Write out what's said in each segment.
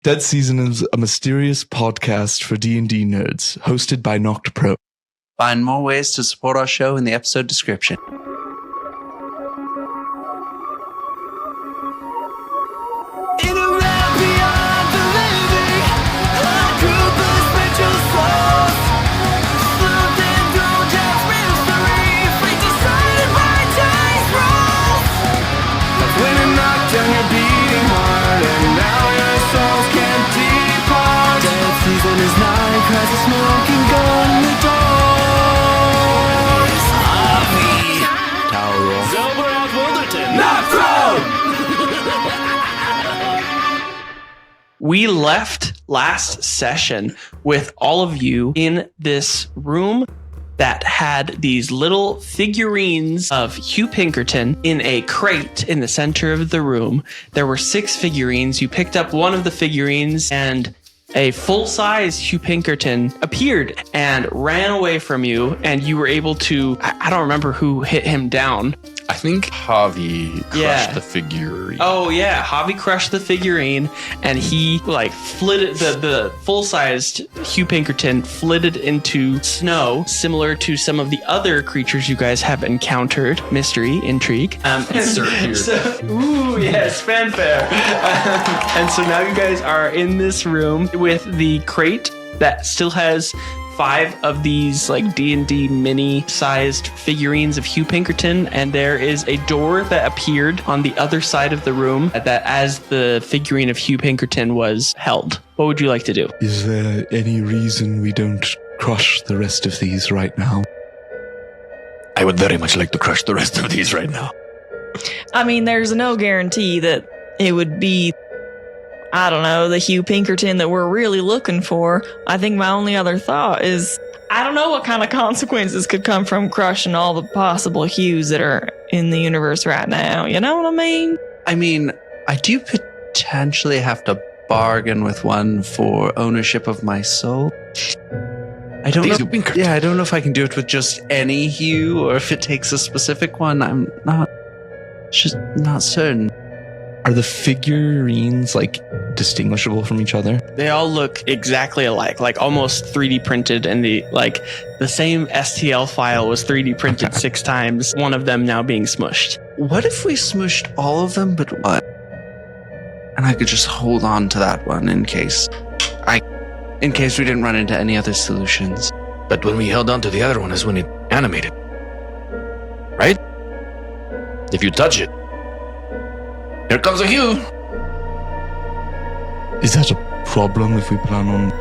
Dead Season is a mysterious podcast for D&D nerds, hosted by Noctpro. Find more ways to support our show in the episode description. We left last session with all of you in this room that had these little figurines of Hugh Pinkerton in a crate in the center of the room. There were 6 figurines. You picked up one of the figurines and a full-size Hugh Pinkerton appeared and ran away from you, and you were able to, I don't remember who hit him down. I think Javi crushed the figurine. Oh yeah, Javi crushed the figurine, and he flitted the full-sized Hugh Pinkerton flitted into snow, similar to some of the other creatures you guys have encountered. Mystery, intrigue. Insert here. Ooh, yes, fanfare. And so now you guys are in this room with the crate that still has 5 of these D&D mini-sized figurines of Hugh Pinkerton, and there is a door that appeared on the other side of the room that as the figurine of Hugh Pinkerton was held. What would you like to do? Is there any reason we don't crush the rest of these right now? I would very much like to crush the rest of these right now. I mean, there's no guarantee that it would be, I don't know, the Hugh Pinkerton that we're really looking for. I think my only other thought is, I don't know what kind of consequences could come from crushing all the possible Hughs that are in the universe right now. You know what I mean? I mean, I do potentially have to bargain with one for ownership of my soul. I don't know. Yeah, I don't know if I can do it with just any Hugh or if it takes a specific one. I'm not certain. Are the figurines distinguishable from each other? They all look exactly alike, almost 3D printed, and the same STL file was 3D printed 6 times, one of them now being smushed. What if we smushed all of them but one? And I could just hold on to that one in case we didn't run into any other solutions. But when we held on to the other one is when it animated. Right? If you touch it, here comes a Hugh. Is that a problem if we plan on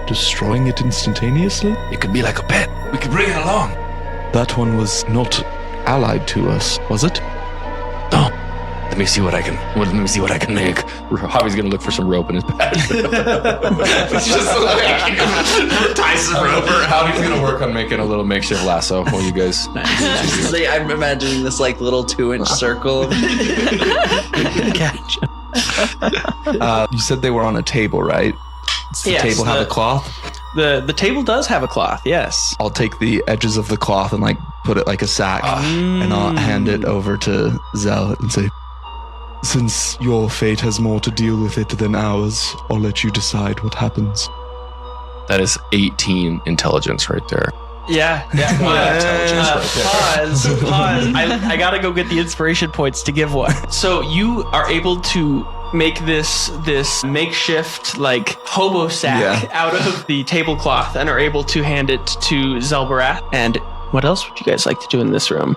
destroying it instantaneously? It could be like a pet. We could bring it along. That one was not allied to us, was it? No. Let me see what I can make. Javi's gonna look for some rope in his bag. It's just ties some rope. Javi's gonna work on making a little makeshift lasso while you guys. I'm imagining this little 2-inch circle. You said they were on a table, right? Does the table have a cloth? The table does have a cloth, yes. I'll take the edges of the cloth and put it like a sack, and I'll hand it over to Zell and say, since your fate has more to deal with it than ours, I'll let you decide what happens. That is 18 intelligence right there. Yeah. Pause. I gotta go get the inspiration points to give one. So you are able to make this makeshift hobo sack out of the tablecloth and are able to hand it to Zelbarath. And what else would you guys like to do in this room?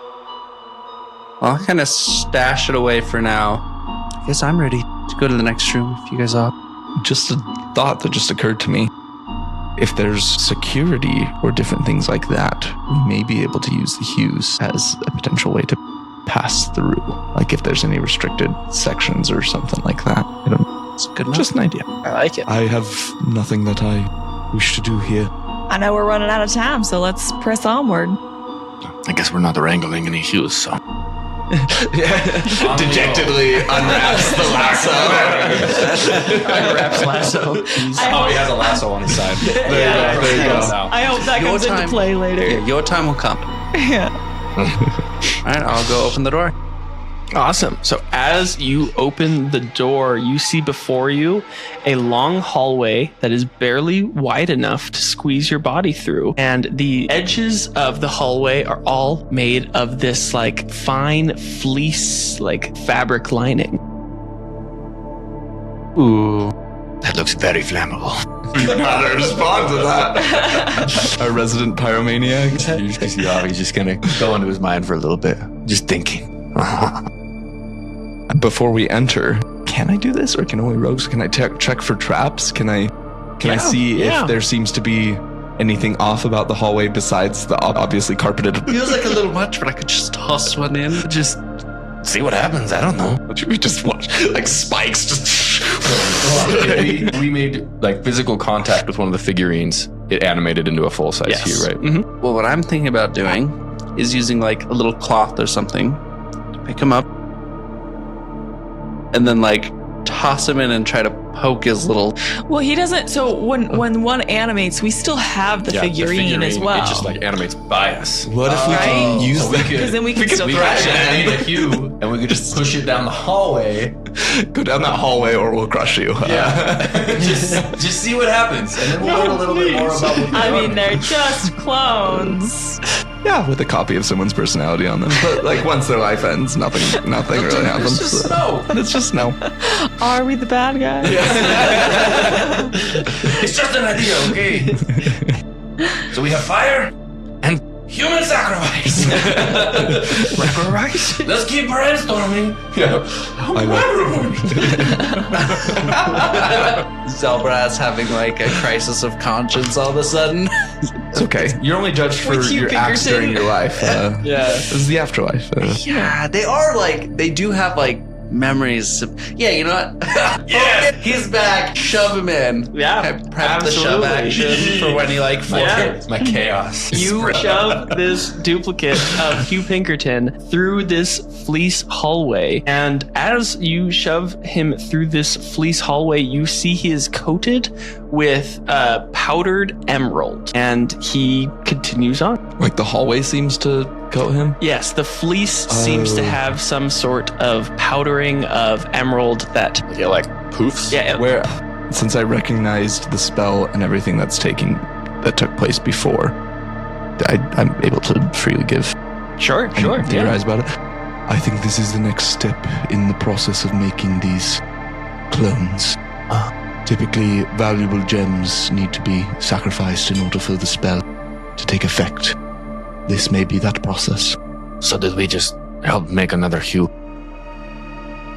Well, I'll kind of stash it away for now. I guess I'm ready to go to the next room if you guys are. Just a thought that just occurred to me. If there's security or different things like that, we may be able to use the Hughs as a potential way to pass through. If there's any restricted sections or something like that. I don't know. It's good enough. Just an idea. I like it. I have nothing that I wish to do here. I know we're running out of time, so let's press onward. I guess we're not wrangling any Hughs, so. Dejectedly unwraps the lasso. Unwraps lasso. He has a lasso on his side. There you go. I hope that comes into play later. Yeah, your time will come. Yeah. All right, I'll go open the door. Awesome. So as you open the door, you see before you a long hallway that is barely wide enough to squeeze your body through. And the edges of the hallway are all made of this like fine fleece, like fabric lining. Ooh. That looks very flammable. How to respond to that? Our resident pyromaniac. You just see Javi's just gonna go into his mind for a little bit, just thinking. Before we enter, can I do this, or can only rogues? Can I check for traps? Can I see if there seems to be anything off about the hallway besides the obviously carpeted? Feels like a little much, but I could just toss one in. Just see what happens. I don't know. We just watch like spikes just. we made like physical contact with one of the figurines. It animated into a full size hue, right? Mm-hmm. Well, what I'm thinking about doing is using like a little cloth or something to pick him up, and then like toss him in and try to poke his little. Well, he doesn't. So when one animates, we still have the figurine as well. It just like animates by us. What if we can use that? Because then we can still crush it. animate a hue, and we could just push it down the hallway. Go down that hallway, or we'll crush you. Yeah, just see what happens, and then we'll learn a little bit more about what I mean, they're just clones. Yeah, with a copy of someone's personality on them. But like once their life ends, nothing really happens. It's just snow. It's just snow. Are we the bad guys? It's just an idea, okay? So we have fire and human sacrifice. Sacrifice? Let's keep brainstorming. Yeah. Zelbraz having like a crisis of conscience all of a sudden. It's okay. You're only judged for With Hugh your acts Pinkerton. during your life. Yeah. This is the afterlife. Yeah, they are like, they do have like memories. Yeah, you know what? Yeah. He's back. Shove him in. Yeah, Prep the shove absolutely. action for when he like Yeah. My chaos. You shove this duplicate of Hugh Pinkerton through this fleece hallway, and as you shove him through this fleece hallway, you see he is coated with powdered emerald, and he continues on. Like the hallway seems to coat him. Yes, the fleece seems to have some sort of powdering of emerald that. Yeah, like poofs. Yeah, Where, since I recognized the spell and everything that took place before, I'm able to freely give. sure. Theorize about it. I think this is the next step in the process of making these clones. Typically, valuable gems need to be sacrificed in order for the spell to take effect. This may be that process. So did we just help make another hue?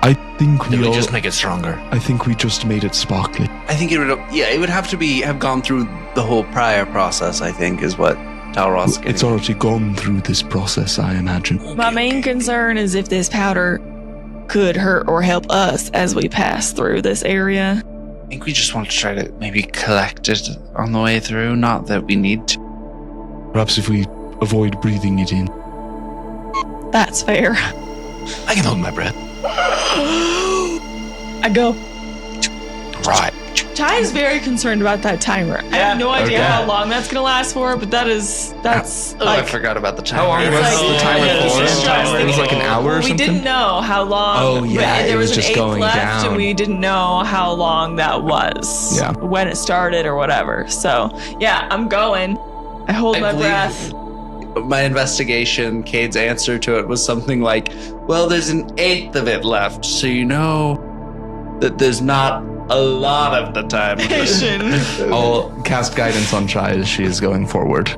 I think Did we just make it stronger? I think we just made it sparkly. I think it would. Yeah, it would have to have gone through the whole prior process. I think is what Talros. It's already gone through this process, I imagine. My main concern is if this powder could hurt or help us as we pass through this area. I think we just want to try to maybe collect it on the way through. Not that we need to. Perhaps if we avoid breathing it in. That's fair. I can hold my breath. I go. Right. Ty is very concerned about that timer. I have no idea how long that's gonna last for, but that's I like. forgot about the time. How long It's was like- the timer yeah, for? it's just It was like an hour Well, or we something? didn't know how long. Oh, yeah, but there it was was just an 8 going left, down. and we didn't know how long that was. Yeah. When it started or whatever. So yeah, I'm going. I hold my breath. My investigation, Cade's answer to it was something like, well, there's an 1/8 of it left, so you know that there's not a lot of the time. I'll cast guidance on Chai as she is going forward.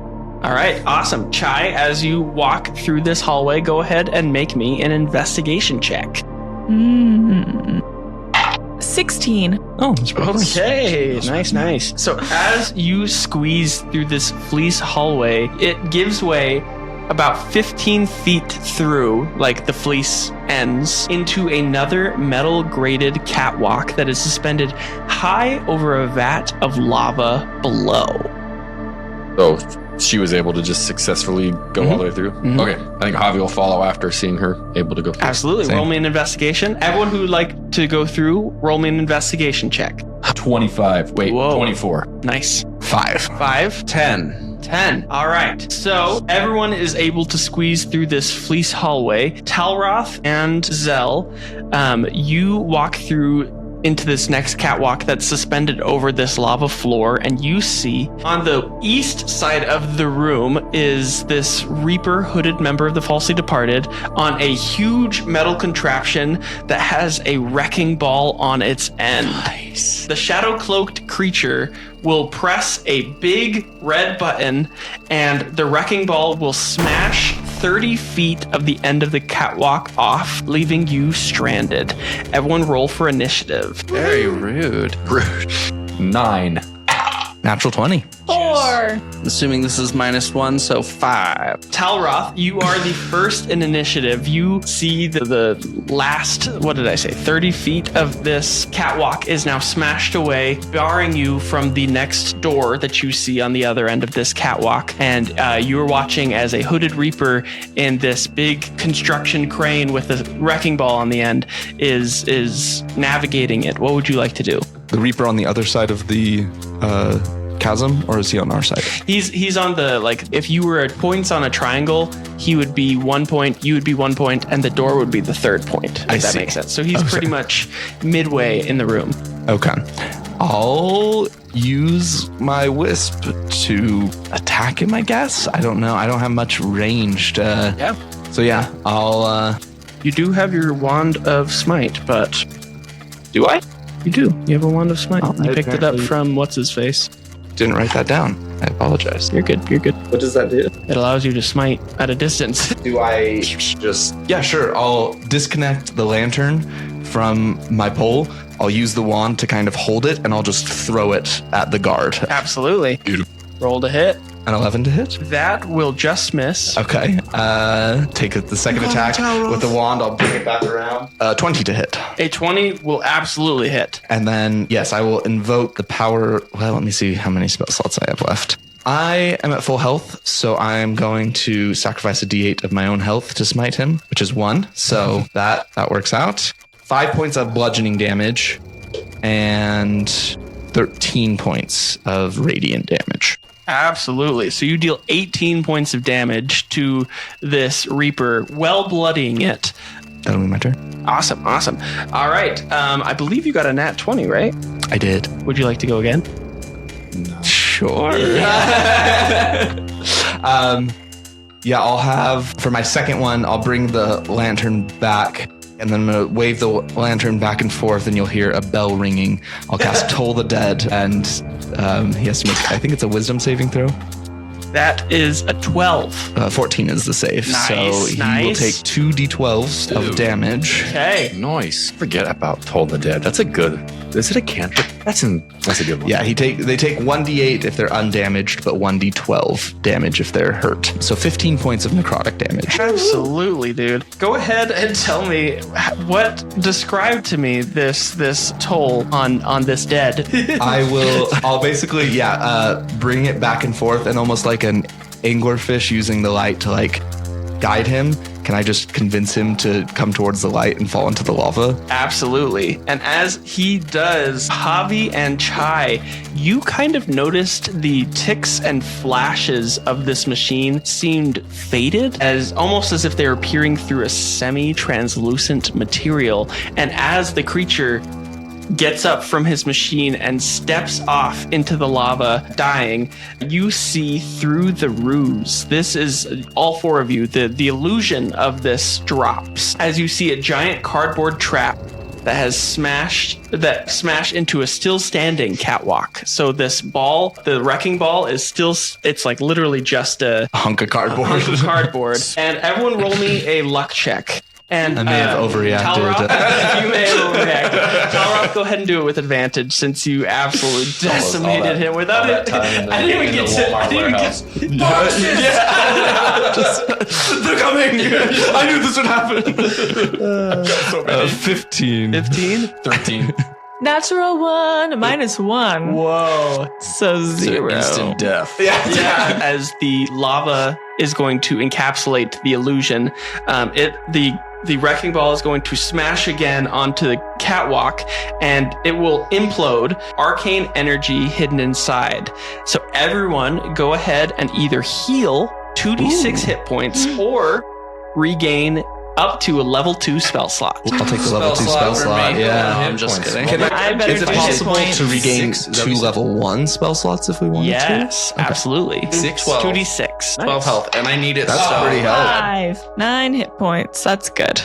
All right, awesome. Chai, as you walk through this hallway, go ahead and make me an investigation check. 16. Oh, that's pretty close. Okay, nice. So as you squeeze through this fleece hallway, it gives way about 15 feet through, like the fleece ends, into another metal grated catwalk that is suspended high over a vat of lava below. So she was able to just successfully go all the way through? Mhm. Okay. I think Javi will follow after seeing her able to go through. Absolutely. Same. Roll me an investigation. Everyone who would like to go through, roll me an investigation check. 25. Wait, Whoa. 24. Nice. 5. 5. 10. 10. All right. So everyone is able to squeeze through this fleece hallway. Talroth and Zell, you walk through into this next catwalk that's suspended over this lava floor, and you see on the east side of the room is this Reaper, hooded member of the Falsely Departed, on a huge metal contraption that has a wrecking ball on its end. Nice. The shadow-cloaked creature will press a big red button, and the wrecking ball will smash 30 feet of the end of the catwalk off, leaving you stranded. Everyone roll for initiative. Very rude. 9. Natural 20. 4. Assuming this is -1, so 5. Talroth, you are the first in initiative. You see the last, 30 feet of this catwalk is now smashed away, barring you from the next door that you see on the other end of this catwalk. And you're watching as a hooded Reaper in this big construction crane with a wrecking ball on the end is navigating it. What would you like to do? The Reaper on the other side of the chasm, or is he on our side? He's on the, like, if you were at points on a triangle, he would be 1 point, you would be 1 point, and the door would be the third point. If that makes sense. So he's pretty much midway in the room. Okay. I'll use my wisp to attack him, I guess. I don't know. I don't have much ranged. Yeah. So yeah, I'll... You do have your Wand of Smite, but... Do I? You do. You have a Wand of Smite. Oh, you picked it up from what's-his-face. Didn't write that down. I apologize. You're good. You're good. What does that do? It allows you to smite at a distance. Do I just... Yeah, sure. I'll disconnect the lantern from my pole. I'll use the wand to kind of hold it, and I'll just throw it at the guard. Absolutely. Beautiful. Roll to hit. An 11 to hit? That will just miss. Okay. Take the second attack with the wand. I'll bring it back around. 20 to hit. A 20 will absolutely hit. And then, yes, I will invoke the power. Well, let me see how many spell slots I have left. I am at full health, so I am going to sacrifice a d8 of my own health to smite him, which is 1. So that works out. 5 points of bludgeoning damage and 13 points of radiant damage. Absolutely. So you deal 18 points of damage to this Reaper, well bloodying it. That'll be my turn. Awesome. All right. I believe you got a nat 20, right? I did. Would you like to go again? Sure. Yeah, I'll have, for my second one, I'll bring the lantern back, and then I'm going to wave the lantern back and forth, and you'll hear a bell ringing. I'll cast Toll the Dead, and he has to make, I think it's a wisdom saving throw. That is a 12. 14 is the save. Nice, so he will take 2 d12s of damage. Okay. Nice. Forget about Toll the Dead. That's a good... Is it a cantrip? That's a good one. Yeah, they take 1d8 if they're undamaged, but 1d12 damage if they're hurt. So 15 points of necrotic damage. Absolutely, dude. Go ahead and tell me describe to me this toll on this dead. I'll basically, bring it back and forth, and almost like an anglerfish using the light to like guide him. Can I just convince him to come towards the light and fall into the lava? Absolutely. And as he does, Javi and Chai, you kind of noticed the ticks and flashes of this machine seemed faded, almost as if they were peering through a semi-translucent material. And as the creature gets up from his machine and steps off into the lava, dying, you see through the ruse. This is all four of you. The illusion of this drops as you see a giant cardboard trap that smashed into a still standing catwalk. So this ball, the wrecking ball, is still, it's like literally just a hunk of cardboard. And everyone roll me a luck check. And I may have overreacted. Talroth, you may have overreacted. Talroth, go ahead and do it with advantage since you absolutely decimated him without it. I didn't even get to. They're coming. I knew this would happen. 15. 15? 13. Natural 1, -1. Whoa. So 0. Instant death. Yeah. As the lava is going to encapsulate the illusion, the the wrecking ball is going to smash again onto the catwalk, and it will implode. Arcane energy hidden inside. So everyone, go ahead and either heal 2d6 hit points or regain up to a level 2 spell slot. I'll take the level 2 spell slot. Yeah. I'm just kidding. I better Is it do possible points. to regain 6, 2 level 1 spell slots if we wanted Yes, absolutely. 6, 2d6. 12 health, and I need it. That's so pretty healthy. 9 hit points. That's good.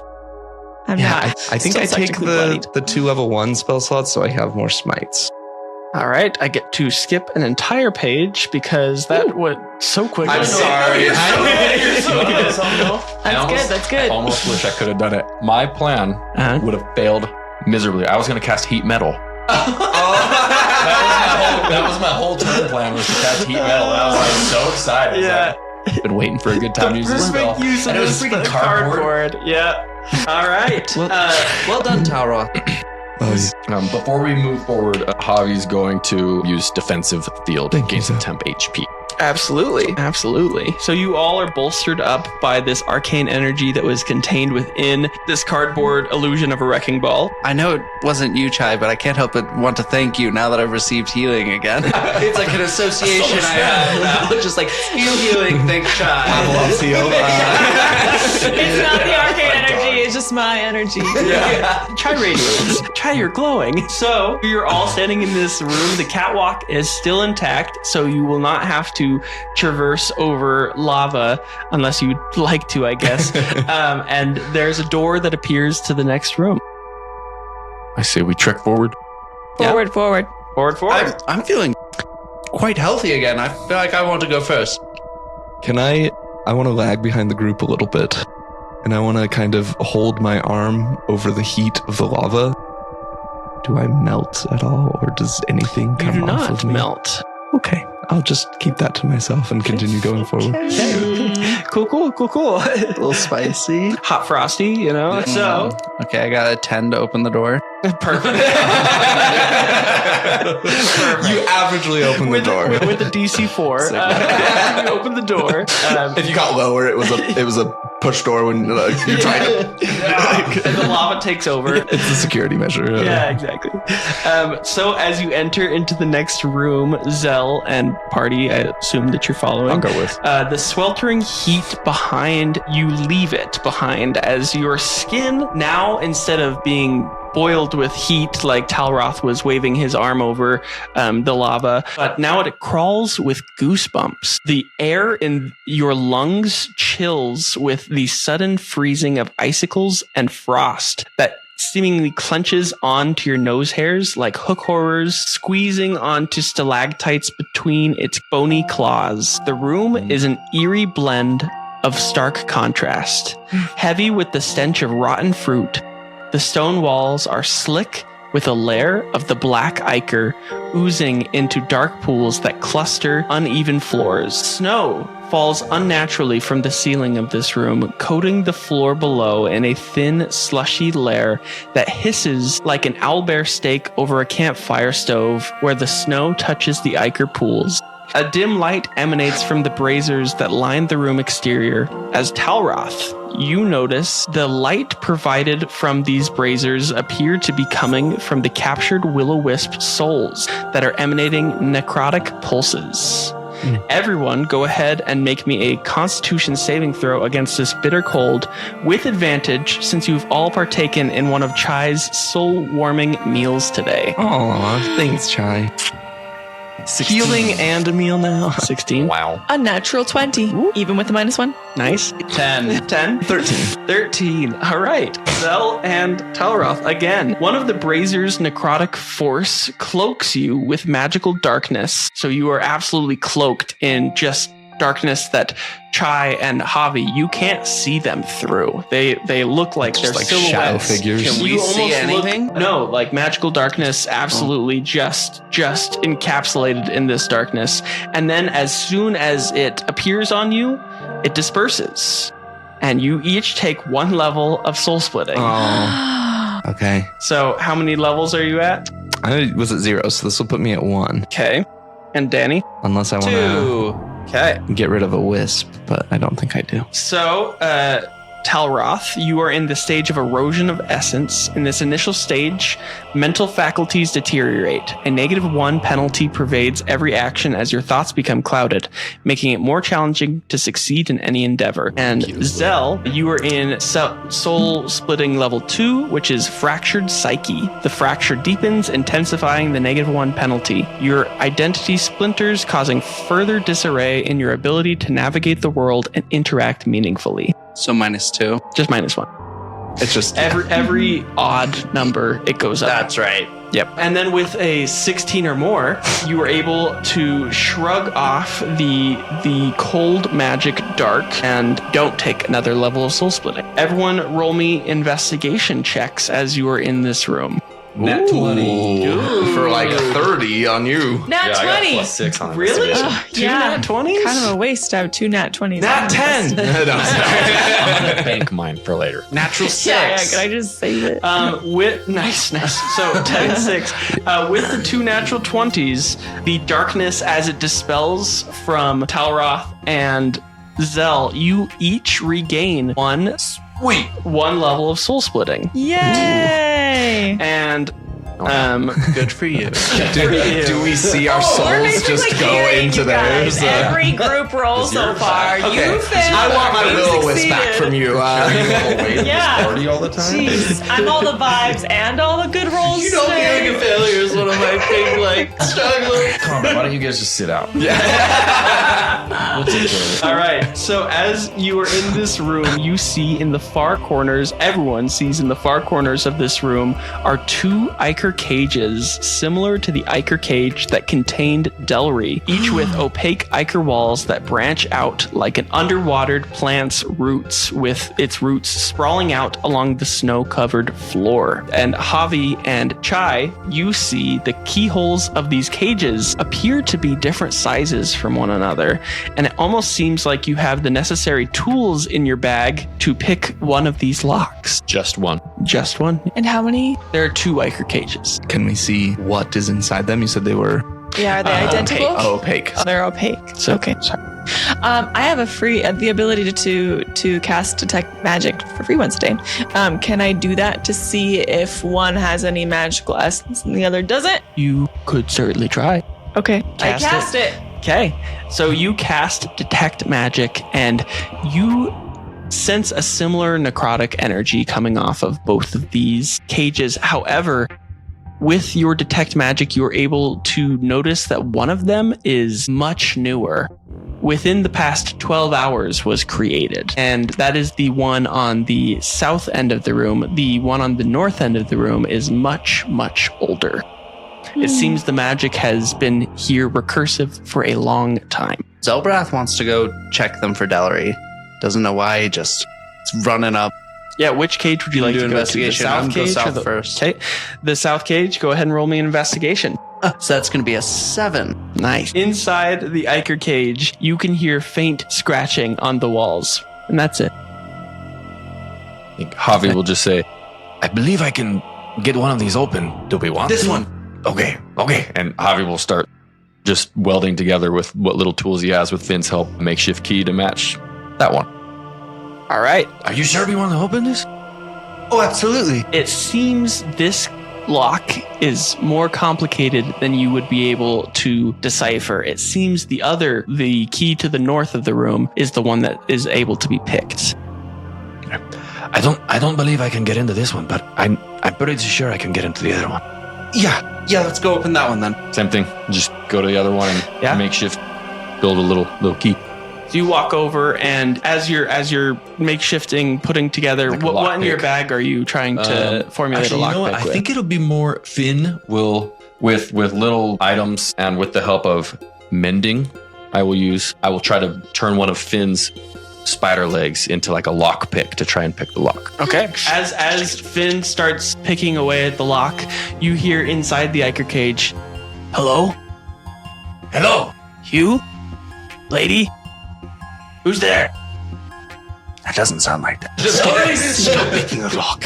I'm Yeah, not. I think still I take technically bloodied. the 2 level 1 spell slots so I have more smites. All right, I get to skip an entire page because that went so quickly. I'm sorry. That's good. I almost wish I could have done it. My plan Uh-huh. would have failed miserably. I was going to cast heat metal. That was my whole turn plan, was to cast heat metal. And I was like so excited. Yeah. I've been waiting for a good time to use this spell. Perfect use of And it was this freaking cardboard. Yeah. All right. Well done, Talroth. Before we move forward, Javi's going to use defensive field and gain some temp HP. Absolutely. So you all are bolstered up by this arcane energy that was contained within this cardboard illusion of a wrecking ball. I know it wasn't you, Chai, but I can't help but want to thank you now that I've received healing again. It's like an association I have now. Just like, feel healing, thank Chai. It's not the arcane energy. It's just my energy. Try radiance. Try your glowing. So you're all standing in this room. The catwalk is still intact, so you will not have to traverse over lava unless you'd like to, I guess. And there's a door that appears to the next room. I say we trek forward. Forward. Forward. I'm feeling quite healthy again. I feel like I want to go first. Can I want to lag behind the group a little bit. And I want to kind of hold my arm over the heat of the lava. Do I melt at all, or does anything You come do off not of me? melt. Okay, I'll just keep that to myself and continue going forward. Cool. A little spicy. Hot frosty, you know. So Okay, I got a 10 to open the door. perfect. You averagely open the door. with the DC 4. You open the door. If you got lower, it was a push door when you're trying to. And the lava takes over. It's a security measure. Yeah, exactly. So as you enter into the next room, Zell and party, I assume that you're following. I'll go with. The sweltering heat behind, you leave it behind as your skin now, instead of being boiled with heat like Talroth was waving his arm over the lava, but now it crawls with goosebumps. The air in your lungs chills with the sudden freezing of icicles and frost that seemingly clenches onto your nose hairs like hook horrors, squeezing onto stalactites between its bony claws. The room is an eerie blend of stark contrast, heavy with the stench of rotten fruit. The stone walls are slick with a layer of the black ichor oozing into dark pools that cluster uneven floors. Snow falls unnaturally from the ceiling of this room, coating the floor below in a thin, slushy layer that hisses like an owlbear steak over a campfire stove where the snow touches the ichor pools. A dim light emanates from the braziers that line the room exterior. As Talroth, you notice the light provided from these braziers appear to be coming from the captured will-o-wisp souls that are emanating necrotic pulses. Everyone, go ahead and make me a Constitution saving throw against this bitter cold with advantage, since you've all partaken in one of Chai's soul-warming meals today. Aw, thanks, Chai. Healing and a meal now. 16. Wow. A natural 20, even with the -1. Nice. 10. 10. 13. 13. All right. Zell and Talroth again. One of the Brazier's necrotic force cloaks you with magical darkness. So you are absolutely cloaked in just darkness that Chai and Javi, you can't see them through. They look like they're like silhouettes. shadow figures. Can we You see almost anything? No, like magical darkness absolutely just encapsulated in this darkness. And then as soon as it appears on you, it disperses. And you each take 1 level of soul splitting. Oh, okay. So how many levels are you at? I was at 0, so this will put me at 1. Okay. And Danny? Unless I want to 2. Okay. get rid of a wisp, but I don't think I do. So, Talroth, you are in the stage of erosion of essence. In this initial stage, mental faculties deteriorate. A -1 penalty pervades every action as your thoughts become clouded, making it more challenging to succeed in any endeavor. And Zell, you are in soul splitting level 2, which is fractured psyche. The fracture deepens, intensifying the -1 penalty. Your identity splinters, causing further disarray in your ability to navigate the world and interact meaningfully. So -2. Just -1. It's just Every odd number, it goes up. That's right. Yep. And then with a 16 or more, you are able to shrug off the cold magic dark and don't take another level of soul splitting. Everyone roll me investigation checks as you are in this room. Nat 20. for like 30 on you. Nat 20. +6 on Really? investigation. Two nat 20s? Kind of a waste to have 2 nat 20s. Nat 10. No, I'm gonna bank mine for later. Natural 6. Yeah, can I just save it? With nice. So 10 6. With the 2 natural 20s, the darkness as it dispels from Talroth and Zell, you each regain one level of soul splitting. Yay! And Good for you. Do we see our We're souls basically just go carrying into you guys. theirs? Every group roll so far. Okay. You failed. I want my you will-o-wisp back succeeded. from you. Yeah. Party all the time? Jeez, I'm all the vibes and all the good rolls. you know, being a failure is one of my big struggles. Come on, why don't you guys just sit out? We'll take care of it. All right. So as you are in this room, you see in the far corners, everyone sees in the far corners of this room are 2 Iker cages similar to the Iker cage that contained Delry, each with opaque Iker walls that branch out like an underwatered plant's roots, with its roots sprawling out along the snow-covered floor. And Javi and Chai, you see the keyholes of these cages appear to be different sizes from one another, and it almost seems like you have the necessary tools in your bag to pick one of these locks. Just one. Just one? And how many? There are 2 Iker cages. Can we see what is inside them? You said they were Yeah, are they identical? opaque. Oh, they're opaque. So, Okay. I have the ability to cast detect magic for free once a day. Can I do that to see if one has any magical essence and the other doesn't? you could certainly try. Okay, Cast I cast it. Okay, so you cast Detect Magic, and you sense a similar necrotic energy coming off of both of these cages. However, with your Detect Magic, you're able to notice that one of them is much newer. Within the past 12 hours was created, and that is the one on the south end of the room. The one on the north end of the room is much, much older. It seems the magic has been here recursive for a long time. Zelbrath wants to go check them for Delry. Doesn't know why, he just is running up. Yeah, which cage would you like Do to go investigation. to? The I'm south gonna cage go or south the first. Okay, the south cage. Go ahead and roll me an investigation. So that's going to be a 7. Nice. Inside the Iker cage, you can hear faint scratching on the walls, and that's it. I think Javi will just say, I believe I can get one of these open. Do we want This to? one. Okay. And Javi will start just welding together with what little tools he has with Finn's help a makeshift key to match that one. All right. Are you sure we want to open this? Oh, absolutely. It seems this lock is more complicated than you would be able to decipher. It seems the key to the north of the room is the one that is able to be picked. I don't believe I can get into this one, but I'm pretty sure I can get into the other one. Yeah, let's go open that one then. Same thing. Just go to the other one and Yeah. makeshift build a little key. So you walk over, and as you're makeshifting, putting together, Like a what in your lockpick. bag are you trying to formulate Actually, a you know what? lockpick I with? think it'll be more Finn will with little items and with the help of mending. I will try to turn one of Finn's spider legs into like a lock pick to try and pick the lock. Okay. As Finn starts picking away at the lock, you hear inside the Iker cage, "Hello? Hello. You? Lady? Who's there?" That doesn't sound like that. Stop picking the lock.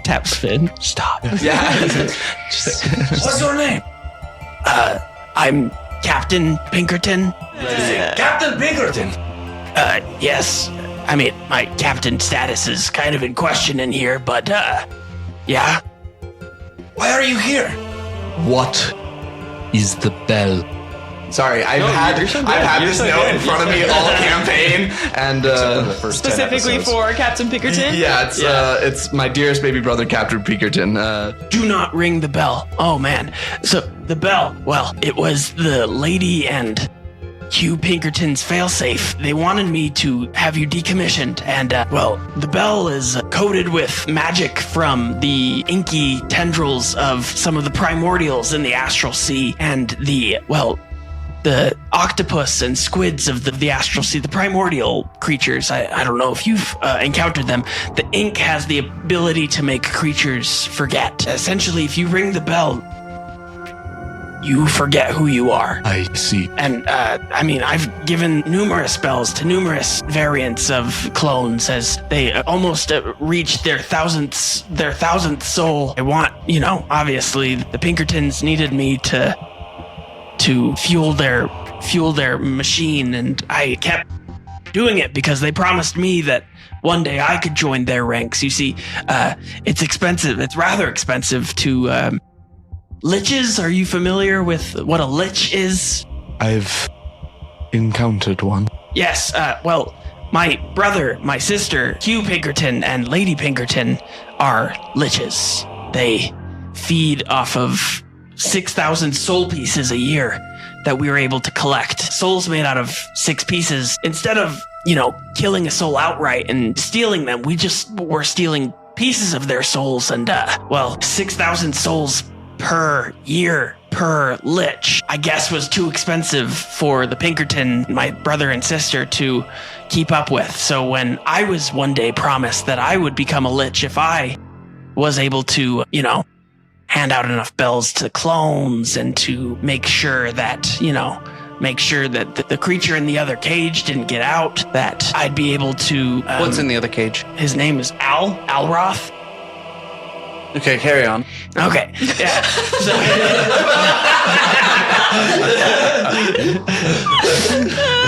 Taps Finn. Stop. What's your name? I'm Captain Pinkerton. Captain Pinkerton. Yes. I mean, my captain status is kind of in question in here, but, yeah. Why are you here? What is the bell? Sorry, I've had this note in front of me all campaign, and Specifically for Captain Pinkerton? yeah, it's my dearest baby brother, Captain Pinkerton. Do not ring the bell. Oh, man. So, the bell, well, it was the lady and Hugh Pinkerton's failsafe. They wanted me to have you decommissioned, and, well, the bell is coated with magic from the inky tendrils of some of the primordials in the astral sea, and the octopus and squids of the astral sea, the primordial creatures. I don't know if you've encountered them. The ink has the ability to make creatures forget. Essentially, if you ring the bell, you forget who you are. I see. And, I mean, I've given numerous spells to numerous variants of clones as they almost reach their thousandth soul. I want, obviously, the Pinkertons needed me to fuel their machine, and I kept doing it because they promised me that one day I could join their ranks. You see, it's expensive. It's rather expensive to liches. Are you familiar with what a lich is? I've encountered one. Yes. Well, my brother, my sister, Hugh Pinkerton, and Lady Pinkerton are liches. They feed off of 6,000 soul pieces a year that we were able to collect. Souls made out of 6 pieces. Instead of, killing a soul outright and stealing them, we just were stealing pieces of their souls. And, 6,000 souls per year per lich, I guess, was too expensive for the Pinkerton, my brother and sister, to keep up with. So when I was one day promised that I would become a lich if I was able to, hand out enough bells to clones and to make sure that, the creature in the other cage didn't get out, that I'd be able to... What's in the other cage? His name is Alroth. Okay, carry on. Okay, yeah. So,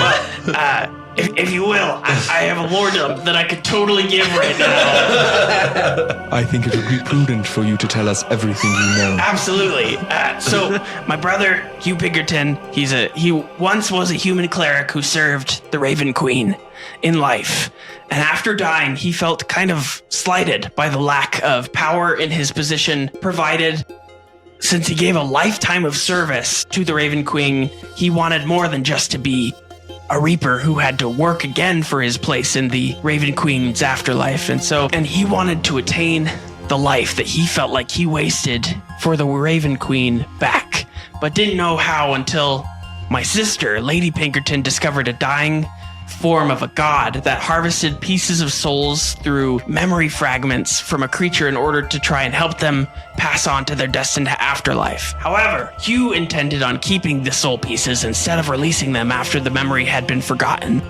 well, if you will, I have a lordom that I could totally give right now. I think it would be prudent for you to tell us everything you know. Absolutely. So my brother, Hugh Pinkerton, he once was a human cleric who served the Raven Queen in life. And after dying, he felt kind of slighted by the lack of power in his position provided. Since he gave a lifetime of service to the Raven Queen, he wanted more than just to be a reaper who had to work again for his place in the Raven Queen's afterlife. And he wanted to attain the life that he felt like he wasted for the Raven Queen back, but didn't know how until my sister, Lady Pinkerton, discovered a dying form of a god that harvested pieces of souls through memory fragments from a creature in order to try and help them pass on to their destined afterlife. However, Hugh intended on keeping the soul pieces instead of releasing them after the memory had been forgotten.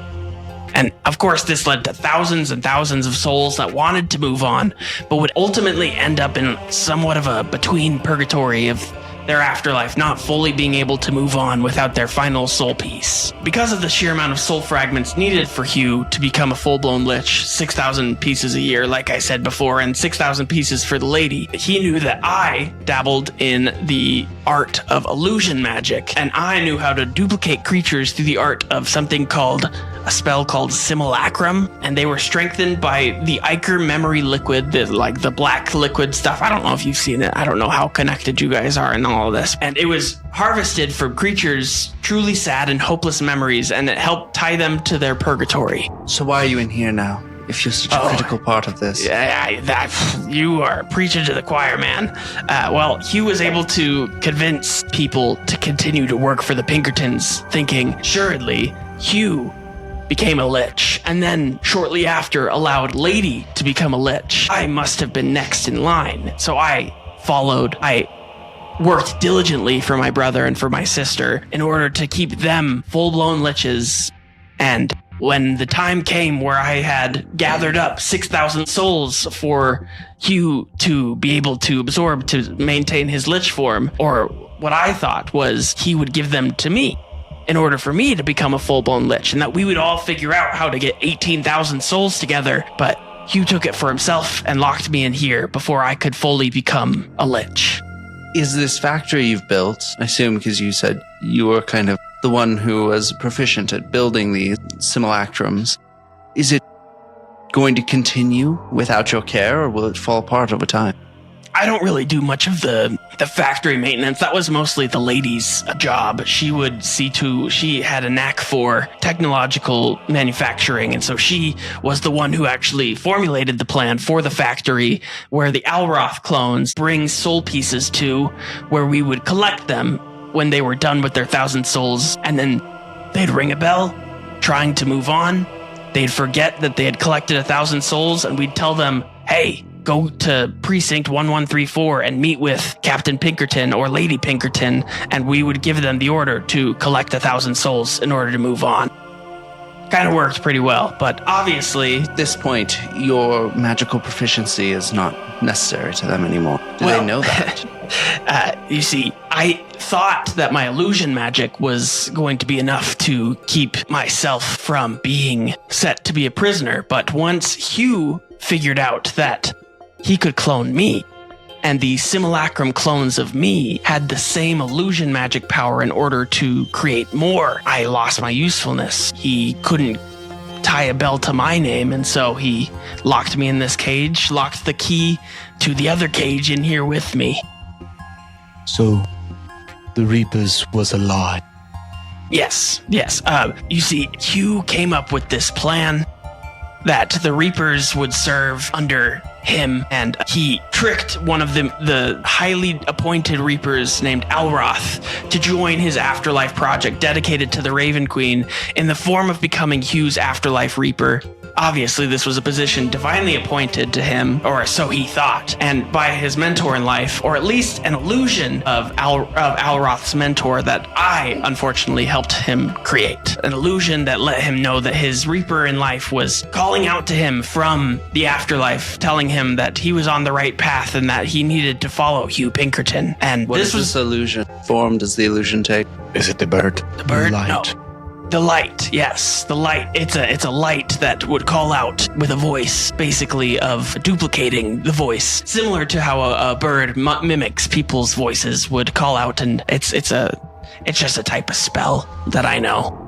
And of course, this led to thousands and thousands of souls that wanted to move on, but would ultimately end up in somewhat of a between purgatory of their afterlife, not fully being able to move on without their final soul piece. Because of the sheer amount of soul fragments needed for Hugh to become a full-blown lich, 6,000 pieces a year, like I said before, and 6,000 pieces for the lady, he knew that I dabbled in the art of illusion magic, and I knew how to duplicate creatures through the art of something called a spell called Simulacrum, and they were strengthened by the Ichor memory liquid, the black liquid stuff. I don't know if you've seen it. I don't know how connected you guys are in all of this. And it was harvested from creatures' truly sad and hopeless memories, and it helped tie them to their purgatory. So why are you in here now, if you're such a critical part of this? Yeah, you are preaching to the choir, man. Well, Hugh was able to convince people to continue to work for the Pinkertons, thinking, assuredly, Hugh became a lich, and then shortly after allowed Lady to become a lich. I must have been next in line. So I followed. I worked diligently for my brother and for my sister in order to keep them full-blown liches. And when the time came where I had gathered up 6,000 souls for Hugh to be able to absorb to maintain his lich form, or what I thought was he would give them to me. in order for me to become a full-blown lich, and that we would all figure out how to get 18,000 souls together, but Hugh took it for himself and locked me in here before I could fully become a lich. Is this factory you've built, I assume because you said you were kind of the one who was proficient at building these simulacrums, is it going to continue without your care, or will it fall apart over time? I don't really do much of the factory maintenance. That was mostly the lady's job. She had a knack for technological manufacturing, and so she was the one who actually formulated the plan for the factory where the Alroth clones bring soul pieces to, where we would collect them when they were done with their 1,000 souls, and then they'd ring a bell, trying to move on. They'd forget that they had collected 1,000 souls, and we'd tell them, hey, go to Precinct 1134 and meet with Captain Pinkerton or Lady Pinkerton, and we would give them the order to collect 1,000 souls in order to move on. Kind of worked pretty well, but obviously... At this point, your magical proficiency is not necessary to them anymore. Do they know that? You see, I thought that my illusion magic was going to be enough to keep myself from being set to be a prisoner, but once Hugh figured out that he could clone me, and the simulacrum clones of me had the same illusion magic power in order to create more, I lost my usefulness. He couldn't tie a bell to my name, and so he locked me in this cage, locked the key to the other cage in here with me. So, the Reapers was a lie. Yes. You see, Hugh came up with this plan that the Reapers would serve under him, and he tricked one of the highly appointed Reapers named Alroth to join his afterlife project dedicated to the Raven Queen in the form of becoming Hugh's afterlife Reaper. Obviously, this was a position divinely appointed to him, or so he thought, and by his mentor in life, or at least an illusion of Alroth's mentor that I, unfortunately, helped him create. An illusion that let him know that his Reaper in life was calling out to him from the afterlife, telling him that he was on the right path and that he needed to follow Hugh Pinkerton. And what is this illusion? Form does the illusion take? Is it the bird? The bird? The light? No. The light, yes. The light. It's a light that would call out with a voice, basically, of duplicating the voice. Similar to how a bird mimics people's voices would call out, and it's just a type of spell that I know.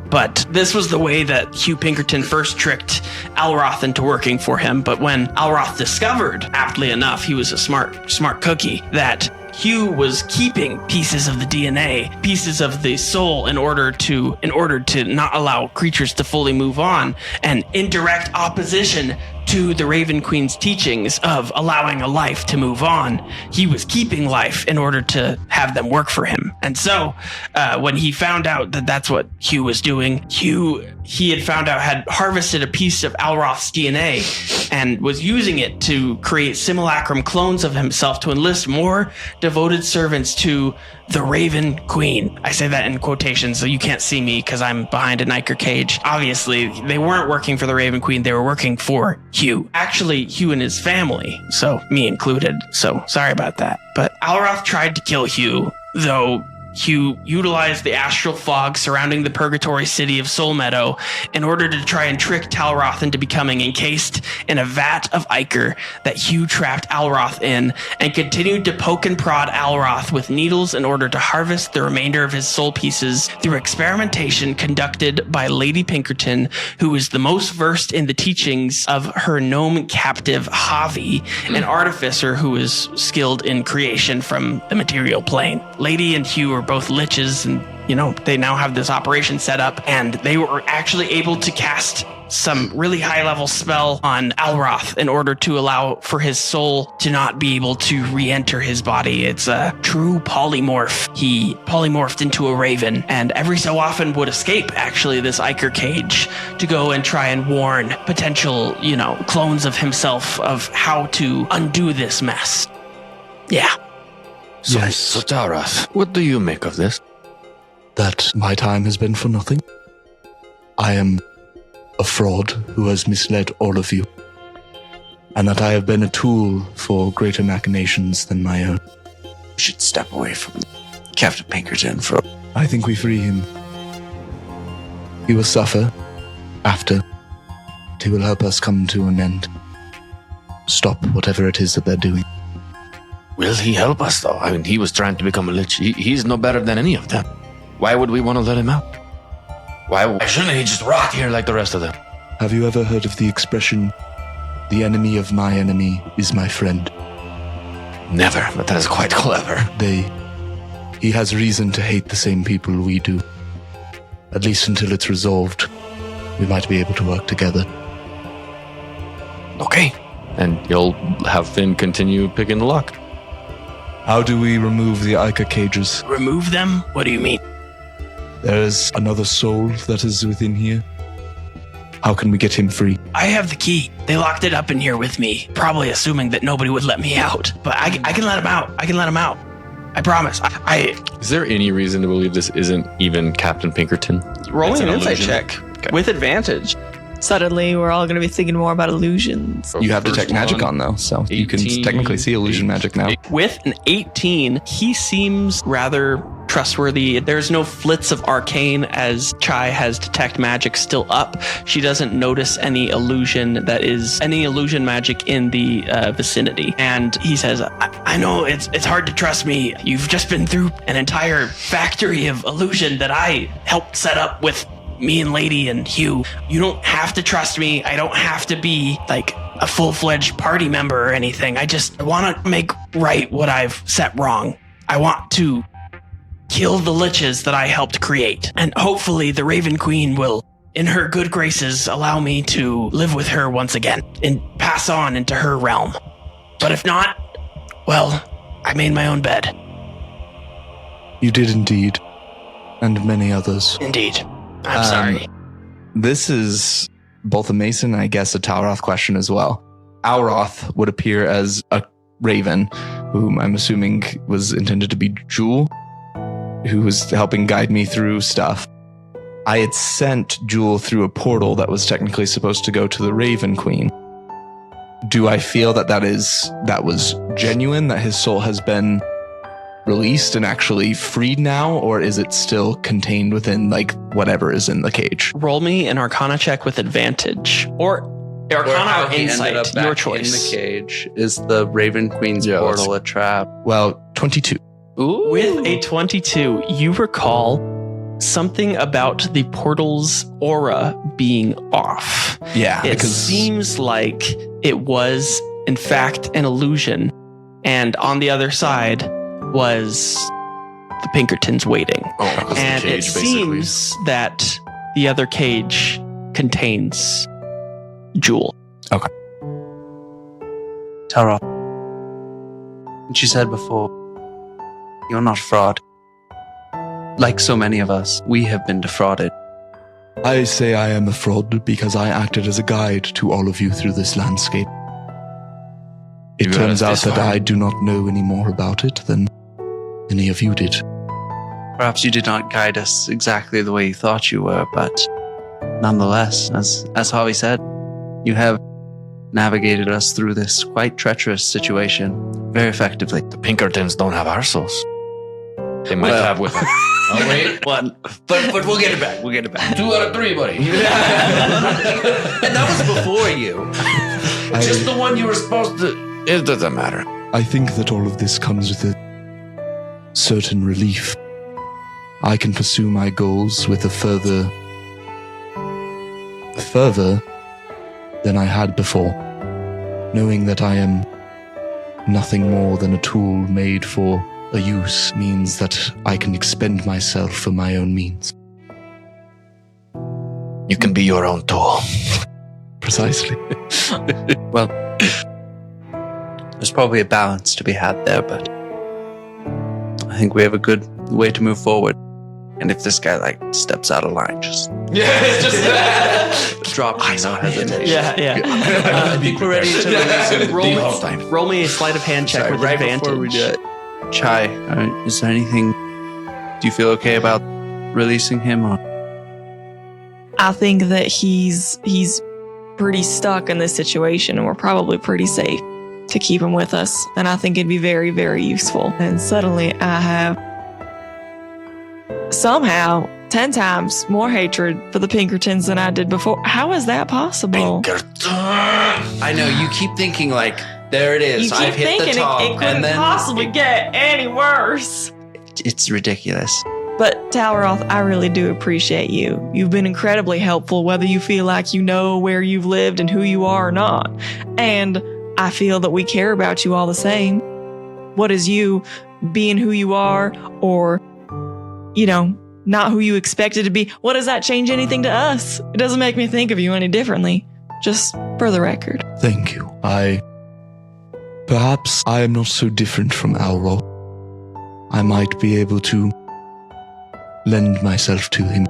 But this was the way that Hugh Pinkerton first tricked Alroth into working for him. But when Alroth discovered, aptly enough, he was a smart cookie, that Hugh was keeping pieces of the DNA, pieces of the soul in order to not allow creatures to fully move on, and in direct opposition to the Raven Queen's teachings of allowing a life to move on. He was keeping life in order to have them work for him. And so when he found out that that's what Hugh was doing, he had harvested a piece of Alroth's DNA and was using it to create simulacrum clones of himself to enlist more devoted servants to the Raven Queen. I say that in quotations, so you can't see me because I'm behind an Iker cage. Obviously, they weren't working for the Raven Queen, they were working for Hugh. Actually, Hugh and his family, so me included, so sorry about that. But Alroth tried to kill Hugh, though Hugh utilized the astral fog surrounding the purgatory city of Soul Meadow in order to try and trick Talroth into becoming encased in a vat of Iker that Hugh trapped Alroth in, and continued to poke and prod Alroth with needles in order to harvest the remainder of his soul pieces through experimentation conducted by Lady Pinkerton, who is the most versed in the teachings of her gnome captive Javi, an artificer who is skilled in creation from the material plane. Lady and Hugh are both liches, and they now have this operation set up, and they were actually able to cast some really high level spell on Alroth in order to allow for his soul to not be able to re-enter his body. It's a true polymorph. He polymorphed into a raven, and every so often would escape actually this Iker cage to go and try and warn potential, clones of himself of how to undo this mess. Yeah. So Talroth, what do you make of this? That my time has been for nothing. I am a fraud who has misled all of you, and that I have been a tool for greater machinations than my own. You should step away from Captain Pinkerton for... I think we free him He will suffer after. He will help us come to an end. Stop whatever it is that they're doing. Will he help us, though? I mean, he was trying to become a lich. He's no better than any of them. Why would we want to let him out? Why shouldn't he just rot here like the rest of them? Have you ever heard of the expression, the enemy of my enemy is my friend? Never, but that is quite clever. He has reason to hate the same people we do. At least until it's resolved, we might be able to work together. Okay. And you'll have Finn continue picking the lock. How do we remove the Ica cages? Remove them? What do you mean? There is another soul that is within here. How can we get him free? I have the key. They locked it up in here with me, probably assuming that nobody would let me out. But I can let him out. I can let him out. I promise. Is there any reason to believe this isn't even Captain Pinkerton? Roll me an insight illusion. check with advantage. Suddenly, we're all going to be thinking more about illusions. You have First detect magic one, on, though, so you can 18, technically see illusion magic now. With an 18, he seems rather trustworthy. There's no flits of arcane as Chai has detect magic still up. She doesn't notice any illusion magic in the vicinity. And he says, I know it's hard to trust me. You've just been through an entire factory of illusion that I helped set up with me and Lady and Hugh. You don't have to trust me. I don't have to be like a full-fledged party member or anything. I want to make right what I've set wrong. I want to kill the liches that I helped create. And hopefully the Raven Queen will, in her good graces, allow me to live with her once again and pass on into her realm. But if not, well, I made my own bed. You did indeed. And many others. Indeed. I'm sorry. This is both a Mason and I guess a Talroth question as well. Alroth would appear as a raven, whom I'm assuming was intended to be Jewel, who was helping guide me through stuff. I had sent Jewel through a portal that was technically supposed to go to the Raven Queen. Do I feel that was genuine, that his soul has been released and actually freed now, or is it still contained within like whatever is in the cage? Roll me an Arcana check with advantage, or Arcana or Insight, your choice. In the cage, is the Raven Queen's portal a trap? Well, 22. Ooh. With a 22, you recall something about the portal's aura being off. Yeah, it seems like it was in fact an illusion, and on the other side was the Pinkertons waiting. Oh, and the cage, it seems that the other cage contains Jewel. Okay. Tara, she said before, you're not fraud. Like so many of us, we have been defrauded. I say I am a fraud because I acted as a guide to all of you through this landscape. It turns out that I do not know any more about it than any of you did. Perhaps you did not guide us exactly the way you thought you were, but nonetheless, as Harvey said, you have navigated us through this quite treacherous situation very effectively. The Pinkertons don't have our souls. They might have with them. Oh, wait. One. But we'll get it back. We'll get it back. 2 out of 3, buddy. And that was before you. Just the one you were supposed to... It doesn't matter. I think that all of this comes with a certain relief. I can pursue my goals with a further than I had before, knowing that I am nothing more than a tool made for a use means that I can expend myself for my own means. You can be your own tool. Precisely. Well, there's probably a balance to be had there, but I think we have a good way to move forward. And if this guy steps out of line, just It's just drop him, no hesitation. Yeah. Be ready to release him roll, the whole time. roll me a sleight of hand check with right advantage. before we do it. Chai, is there anything? Do you feel okay about releasing him? Or? I think that he's pretty stuck in this situation, and we're probably pretty safe to keep him with us. And I think it'd be very, very useful. And suddenly I have somehow 10 times more hatred for the Pinkertons than I did before. How is that possible? I know you keep thinking like, there it is. You keep I've hit thinking the top, it couldn't possibly get any worse. It's ridiculous. But Talroth, I really do appreciate you. You've been incredibly helpful, whether you feel like you know where you've lived and who you are or not. And I feel that we care about you all the same. What is you being who you are, or, not who you expected to be? What does that change anything to us? It doesn't make me think of you any differently. Just for the record. Thank you. Perhaps I am not so different from Alroth. I might be able to lend myself to him.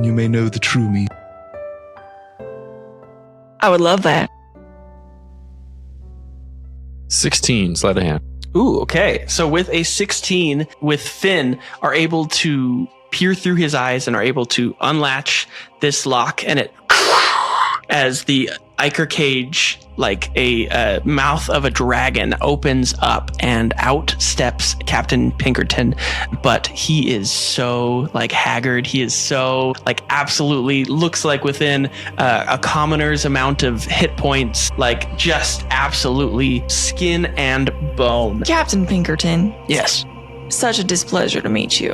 You may know the true me. I would love that. 16, sleight of hand. Ooh, okay. So with a 16, with Finn, are able to peer through his eyes and are able to unlatch this lock, and it, as the Iker cage, like a mouth of a dragon, opens up, and out steps Captain Pinkerton. But he is so haggard. He is so absolutely looks like within a commoner's amount of hit points, just absolutely skin and bone. Captain Pinkerton. Yes. Such a displeasure to meet you.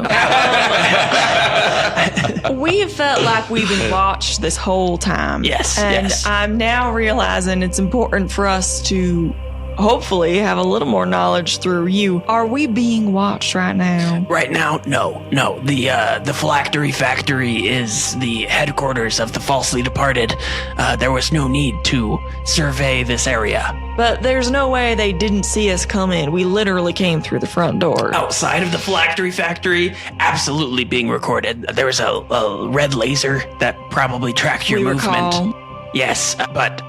We have felt like we've been watched this whole time. Yes, and yes. I'm now realizing it's important for us to hopefully have a little more knowledge through you. Are we being watched right now? Right now, no. The phylactery factory is the headquarters of the falsely departed. There was no need to survey this area. But there's no way they didn't see us come in. We literally came through the front door. Outside of the phylactery factory, absolutely being recorded. There was a red laser that probably tracked your movement. Recall. Yes, but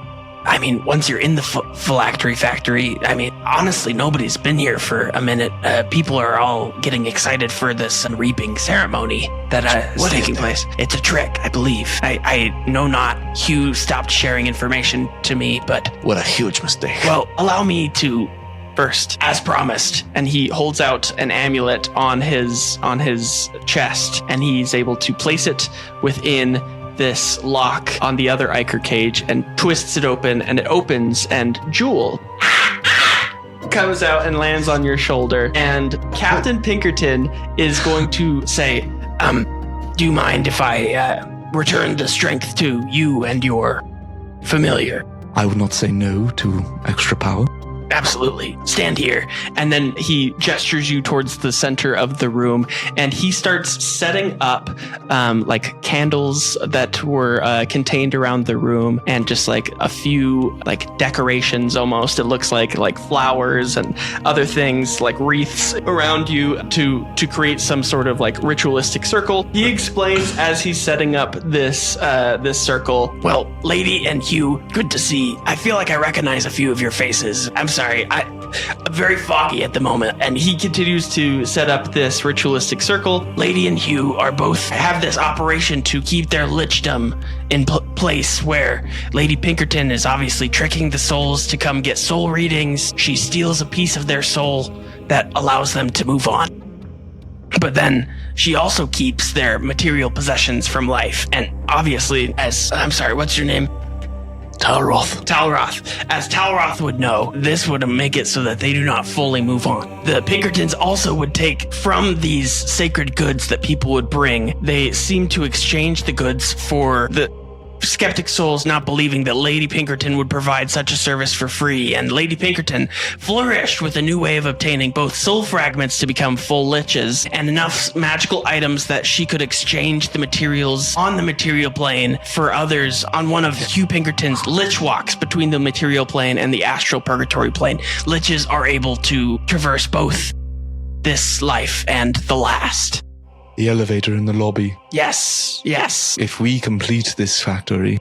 once you're in the phylactery factory, honestly, nobody's been here for a minute. People are all getting excited for this reaping ceremony that is taking place. It's a trick, I believe. I know not. Hugh stopped sharing information to me, but... What a huge mistake. Well, allow me to... First, as promised. And he holds out an amulet on his chest, and he's able to place it within this lock on the other Iker cage and twists it open, and it opens, and Jewel comes out and lands on your shoulder, and Captain Pinkerton is going to say, do you mind if I return the strength to you and your familiar? I would not say no to extra power. Absolutely. Stand here. and then he gestures you towards the center of the room, and he starts setting up candles that were contained around the room, and just a few decorations almost. It looks like flowers and other things, wreaths around you to create some sort of ritualistic circle. He explains as he's setting up this circle. Well, Lady and Hugh, good to see. I feel like I recognize a few of your faces. I'm sorry. I'm very foggy at the moment. And he continues to set up this ritualistic circle. Lady and Hugh are both have this operation to keep their lichdom in place, where Lady Pinkerton is obviously tricking the souls to come get soul readings. She steals a piece of their soul that allows them to move on. But then she also keeps their material possessions from life. And obviously, I'm sorry, what's your name? Talroth. As Talroth would know, this would make it so that they do not fully move on. The Pinkertons also would take from these sacred goods that people would bring. They seem to exchange the goods for the skeptic souls, not believing that Lady Pinkerton would provide such a service for free. And Lady Pinkerton flourished with a new way of obtaining both soul fragments to become full liches and enough magical items that she could exchange the materials on the material plane for others on one of Hugh Pinkerton's lich walks between the material plane and the astral purgatory plane. Liches are able to traverse both this life and the last. The elevator in the lobby. Yes. If we complete this factory,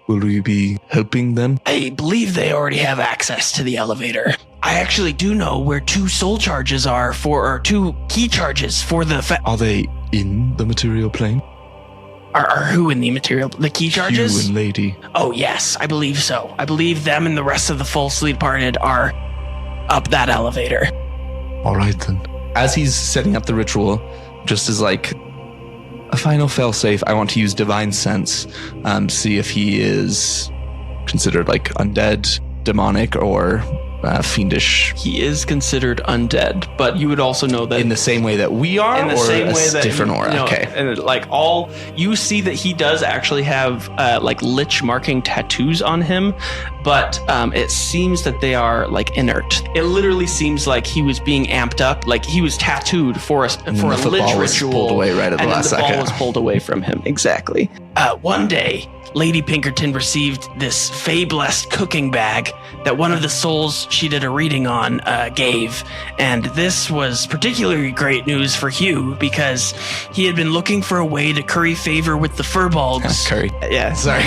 will we be helping them? I believe they already have access to the elevator. I actually do know where 2 soul charges are or 2 key charges for the... Are they in the material plane? Are who in the material? The key charges? Hugh and Lady. Oh, yes, I believe so. I believe them and the rest of the falsely departed are up that elevator. All right, then. As he's setting up the ritual, just as a final fail-safe. I want to use Divine Sense, see if he is considered like undead, demonic, or fiendish. He is considered undead, but you would also know that In the same way that we are, in the or same a way that different you aura? know, Okay. and like all you see that he does actually have like lich marking tattoos on him, but it seems that they are like inert. It literally seems like he was being amped up, like he was tattooed for a And for the a football lich was ritual, pulled away right at the and then last the ball second. was pulled away from him. Exactly. One day, Lady Pinkerton received this Fey-blessed cooking bag that one of the souls she did a reading on gave. And this was particularly great news for Hugh because he had been looking for a way to curry favor with the Furbolgs. Curry. Yeah, sorry.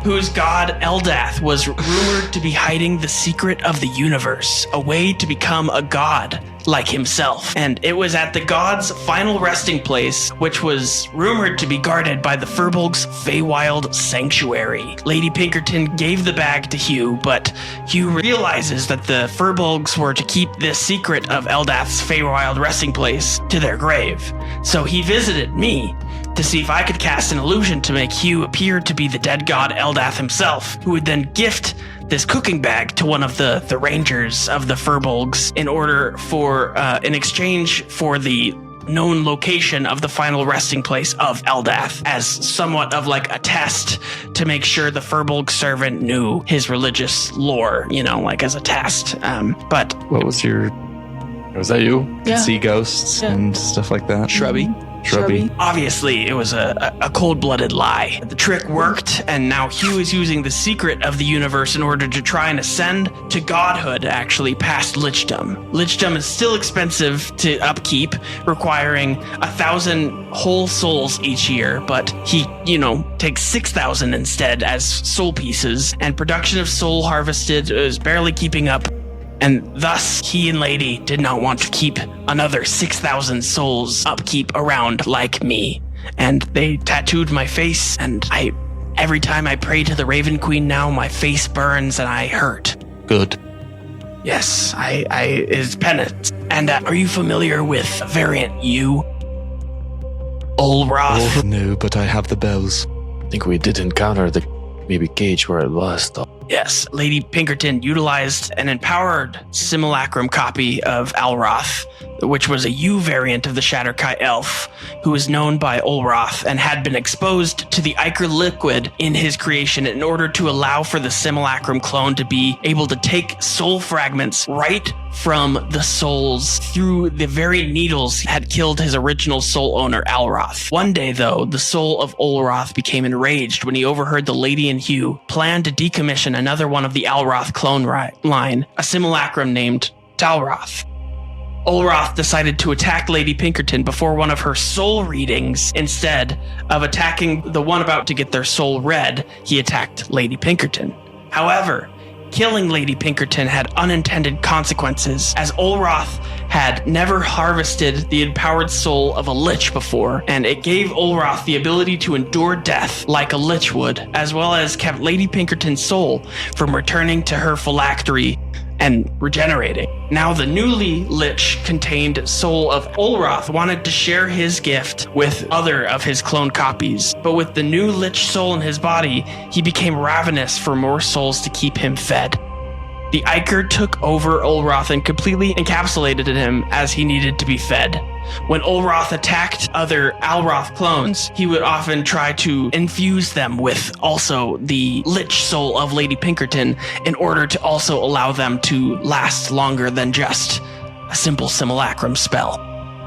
Whose god Eldath was rumored to be hiding the secret of the universe, a way to become a god like himself. And it was at the god's final resting place, which was rumored to be guarded by the Furbolg's Feywild Sanctuary. Lady Pinkerton gave the bag to Hugh, but Hugh realizes that the Furbolgs were to keep this secret of Eldath's Feywild resting place to their grave. So he visited me to see if I could cast an illusion to make Hugh appear to be the dead god Eldath himself, who would then gift this cooking bag to one of the rangers of the Furbolgs in order for, in exchange for the known location of the final resting place of Eldath, as somewhat of like a test to make sure the Furbolg servant knew his religious lore, you know, like as a test. But What was your... Was that you? Yeah. See ghosts Yeah. and stuff like that. Shrubby. Shrubby. obviously, it was a cold-blooded lie. The trick worked, and now Hugh is using the secret of the universe in order to try and ascend to godhood, actually, past lichdom. Lichdom is still expensive to upkeep, requiring 1,000 whole souls each year, but he, takes 6,000 instead as soul pieces, and production of soul harvested is barely keeping up. And thus, he and Lady did not want to keep another 6,000 souls upkeep around like me. And they tattooed my face, and every time I pray to the Raven Queen now, my face burns and I hurt. Good. Yes, I is penance. And are you familiar with Variant U? Olroth? No, but I have the bells. I think we did encounter the maybe cage where it was, though. Yes, Lady Pinkerton utilized an empowered simulacrum copy of Alroth, which was a U variant of the Shatterkai elf, who was known by Olroth and had been exposed to the Ichor liquid in his creation in order to allow for the simulacrum clone to be able to take soul fragments right from the souls through the very needles had killed his original soul owner, Alroth. One day, though, the soul of Olroth became enraged when he overheard the Lady and Hugh plan to decommission another one of the Alroth clone line, a simulacrum named Talroth. Olroth decided to attack Lady Pinkerton before one of her soul readings. Instead of attacking the one about to get their soul read, he attacked Lady Pinkerton. However, killing Lady Pinkerton had unintended consequences, as Olroth had never harvested the empowered soul of a lich before, and it gave Olroth the ability to endure death like a lich would, as well as kept Lady Pinkerton's soul from returning to her phylactery and regenerating. Now the newly lich-contained soul of Olroth wanted to share his gift with other of his clone copies, but with the new lich soul in his body, he became ravenous for more souls to keep him fed. The Ichor took over Olroth and completely encapsulated him as he needed to be fed. When Olroth attacked other Alroth clones, he would often try to infuse them with also the lich soul of Lady Pinkerton in order to also allow them to last longer than just a simple simulacrum spell.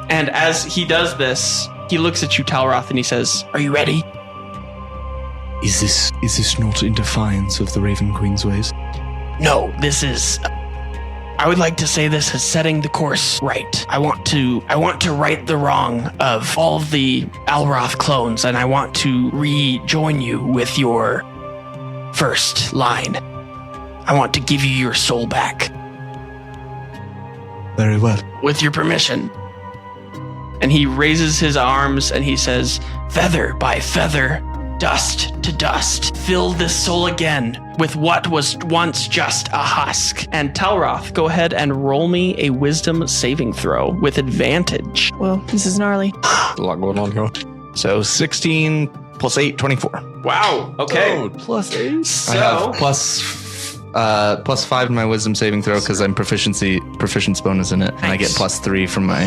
And as he does this, he looks at you, Talroth, and he says, Are you ready? Is this not in defiance of the Raven Queen's ways? No, this is... I would like to say this is setting the course right. I want to right the wrong of all of the Alroth clones, and I want to rejoin you with your first line. I want to give you your soul back. Very well. With your permission. And he raises his arms and he says, feather by feather, dust to dust. Fill this soul again with what was once just a husk. And Talroth, go ahead and roll me a wisdom saving throw with advantage. Well, this is gnarly. A lot going on here. So 16 plus 8, 24. Wow. Okay. Plus 8. So I have plus 5 in my wisdom saving throw because I'm proficiency bonus in it, and I get plus 3 from my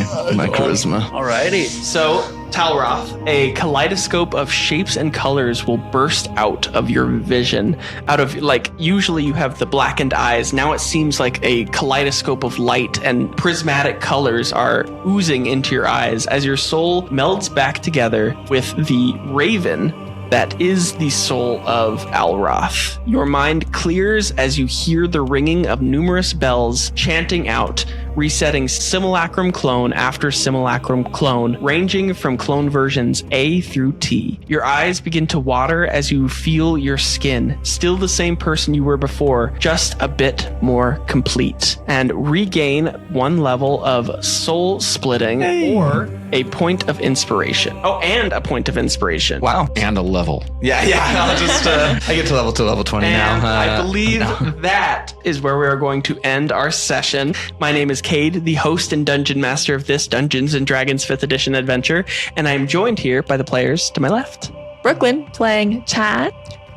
charisma. Alrighty. So, Talroth, a kaleidoscope of shapes and colors will burst out of your vision. Out of, like, usually you have the blackened eyes. Now it seems like a kaleidoscope of light and prismatic colors are oozing into your eyes as your soul melds back together with the raven that is the soul of Alroth. Your mind clears as you hear the ringing of numerous bells chanting out, resetting simulacrum clone after simulacrum clone, ranging from clone versions A through T. Your eyes begin to water as you feel your skin, still the same person you were before, just a bit more complete, and regain 1 level of soul splitting or a point of inspiration. Oh, and a point of inspiration. Wow. And a level. Yeah. I'll just I get to level 20 And now. I believe that is where we are going to end our session. My name is Cade, the host and dungeon master of this Dungeons & Dragons 5th edition adventure, and I am joined here by the players to my left. Brooklyn playing Chad.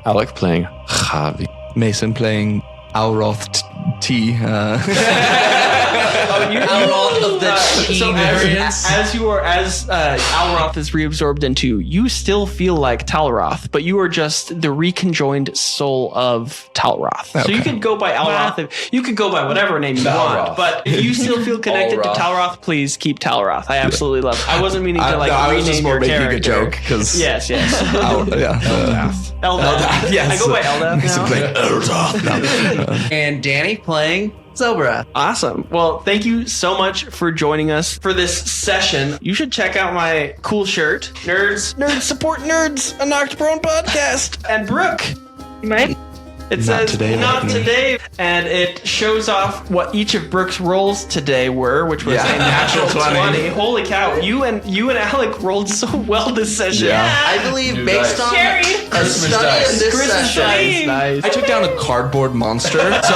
Alec playing Javi. Mason playing Alroth T. Alroth of the So as Alroth is reabsorbed into, you still feel like Talroth, but you are just the reconjoined soul of Talroth. So you could go by Alroth. You could go by whatever name you want, but if you still feel connected to Talroth, please keep Talroth. I absolutely love it. I wasn't meaning to I was just rename more your making character. a joke because Yes. Eldath. Eldath. Yes. I go by Eldath Mason now. playing Eldath. No. And Danny playing Zobra. Awesome. Well, thank you so much for joining us for this session. You should check out my cool shirt. Nerds support nerds, a Knocked Prone podcast. And Brooke, You might. it Not says today, not like me. today. And it shows off what each of Brooke's rolls today were, which was a natural 20. Holy cow. You and Alec rolled so well this session. I believe based on Carried. a study in this Christmas session. dice. Nice. I took down a cardboard monster, so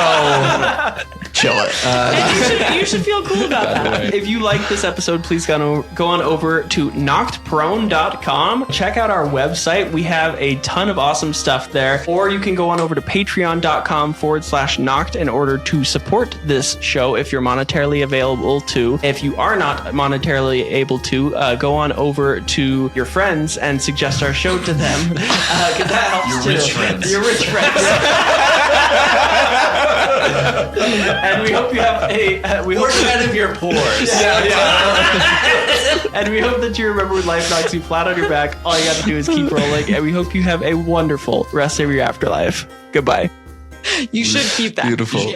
chill it. And you should feel cool about that. If you like this episode, please go on over to knockedprone.com. Check out our website. We have a ton of awesome stuff there. Or you can go on over to patreon.com/knocked in order to support this show if you're monetarily available to. If you are not monetarily able to, go on over to your friends and suggest our show to them. Because that helps too. Your rich friends. And we hope you have We're kind of your pores. And we hope that you remember when life knocks you flat on your back, all you got to do is keep rolling. And we hope you have a wonderful rest of your afterlife. Goodbye. You should keep that. Beautiful.